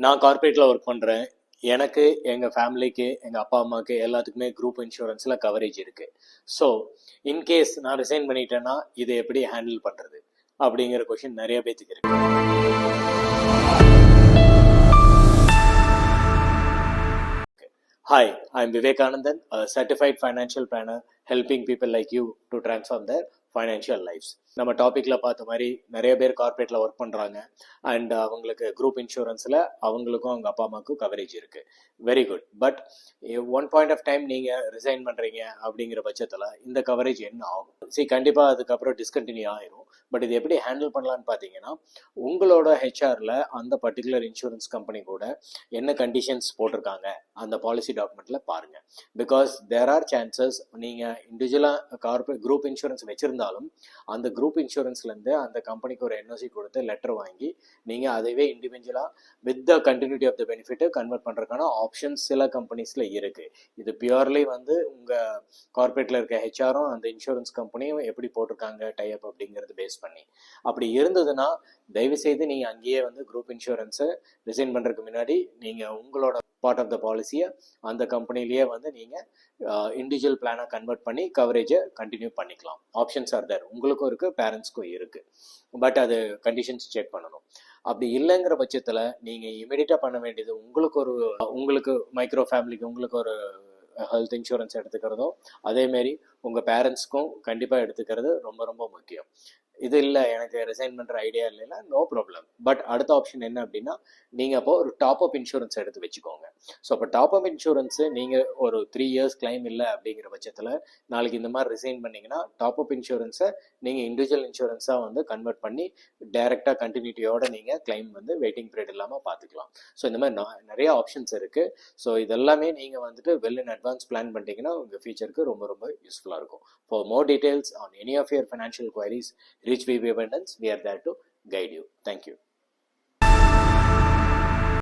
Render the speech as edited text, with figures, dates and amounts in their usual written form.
நான் கார்ப்பரேட்டில் ஒர்க் பண்ணுறேன். எனக்கு, எங்கள் ஃபேமிலிக்கு, எங்கள் அப்பா அம்மாவுக்கு எல்லாத்துக்குமே குரூப் இன்சூரன்ஸில் கவரேஜ் இருக்குது. ஸோ இன்கேஸ் நான் ரிசைன் பண்ணிட்டேன்னா இதை எப்படி ஹேண்டில் பண்ணுறது அப்படிங்கிற கொஷின் நிறைய பேத்துக்கு இருக்கு. Hi, I'm Vivekanandan, a certified financial planner helping people like you to transform their financial lives. நம்ம டாப்பிக்கில் பார்த்த மாதிரி நிறைய பேர் கார்ப்பரேட்டில் ஒர்க் பண்ணுறாங்க அண்ட் அவங்களுக்கு குரூப் இன்சூரன்ஸில் அவங்களுக்கும் அவங்க அப்பா அம்மாவுக்கும் கவரேஜ் இருக்குது. Very good. But one point of time நீங்கள் ரிசைன் பண்ணுறீங்க அப்படிங்கிற பட்சத்தில் இந்த கவரேஜ் என்ன ஆகும்? கண்டிப்பாக அதுக்கப்புறம் டிஸ்கண்டினியூ ஆயிரும். பட் இது எப்படி ஹேண்டில் பண்ணலான்னு பார்த்தீங்கன்னா, உங்களோட ஹெச்ஆரில் அந்த பர்டிகுலர் இன்சூரன்ஸ் கம்பெனி கூட என்ன கண்டிஷன்ஸ் போட்டிருக்காங்க அந்த பாலிசி டாக்குமெண்ட்டில் பாருங்கள். பிகாஸ் தேர் ஆர் சான்சஸ் நீங்கள் இண்டிவிஜுவலாக கார்பரேட் குரூப் இன்சூரன்ஸ் வச்சுருந்தாலும் அந்த குரூப் இன்சூரன்ஸ்லேருந்து அந்த கம்பெனிக்கு ஒரு என்ஓசி கொடுத்து லெட்டர் வாங்கி நீங்கள் அதைவே இண்டிவிஜுவலாக with the continuity of the பெனிஃபிட்டை கன்வெர்ட் பண்ணுறதுக்கான ஆப்ஷன்ஸ் சில கம்பெனிஸில் இருக்குது. இது பியூர்லி உங்கள் கார்பரேட்டில் இருக்க ஹெச்ஆரும் அந்த இன்சூரன்ஸ் கம்பெனியும் எப்படி போட்டிருக்காங்க டைப் அப்படிங்கிறது பேஸ் பண்ணி. அப்படி இருந்ததுன்னா தயவுசெய்து நீங்கள் அங்கேயே குரூப் இன்சூரன்ஸை ரிசைன் பண்ணுறதுக்கு முன்னாடி நீங்கள் உங்களோட பார்ட் ஆஃப் த பாலிசியை அந்த கம்பெனிலேயே நீங்கள் இண்டிவிஜுவல் பிளானாக கன்வெர்ட் பண்ணி கவரேஜை கண்டினியூ பண்ணிக்கலாம். Options are there. உங்களுக்கும் இருக்குது, பேரண்ட்ஸ்க்கும் இருக்குது. பட் அது கண்டிஷன்ஸ் செக் பண்ணணும். அப்படி இல்லைங்கிற பட்சத்தில் நீங்கள் இமீடியட்டாக பண்ண வேண்டியது உங்களுக்கு மைக்ரோ ஃபேமிலிக்கு உங்களுக்கு ஒரு ஹெல்த் இன்சூரன்ஸ் எடுத்துக்கிறதும் அதேமாரி உங்கள் பேரண்ட்ஸ்க்கும் கண்டிப்பாக எடுத்துக்கிறது ரொம்ப ரொம்ப முக்கியம். இது இல்லை எனக்கு ரிசைன் பண்ணுற ஐடியா இல்லைன்னா நோ ப்ராப்ளம். பட் அடுத்த ஆப்ஷன் என்ன அப்படின்னா, நீங்கள் அப்போ ஒரு டாப் அப் இன்சூரன்ஸ் எடுத்து வச்சுக்கோங்க. ஸோ அப்போ டாப் அப் இன்சூரன்ஸு நீங்கள் ஒரு 3 years கிளைம் இல்லை அப்படிங்கிற பட்சத்தில் நாளைக்கு இந்த மாதிரி ரிசைன் பண்ணிங்கன்னா டாப் அப் இன்சூரன்ஸை நீங்கள் இண்டிவிஜுவல் இன்சூரன்ஸாக கன்வெர்ட் பண்ணி டைரெக்டாக கண்டினியூட்டியோட நீங்கள் கிளைம் வெயிட்டிங் பீரியட் இல்லாமல் பார்த்துக்கலாம். ஸோ இந்த மாதிரி நிறைய ஆப்ஷன்ஸ் இருக்குது. ஸோ இதெல்லாமே நீங்கள் வெல் இன் அட்வான்ஸ் பிளான் பண்ணிட்டீங்கன்னா உங்கள் ஃபியூச்சருக்கு ரொம்ப ரொம்ப யூஸ்ஃபுல்லாக இருக்கும். For more details on any of your financial queries, reach VB Abundance. We are there to guide you. Thank you.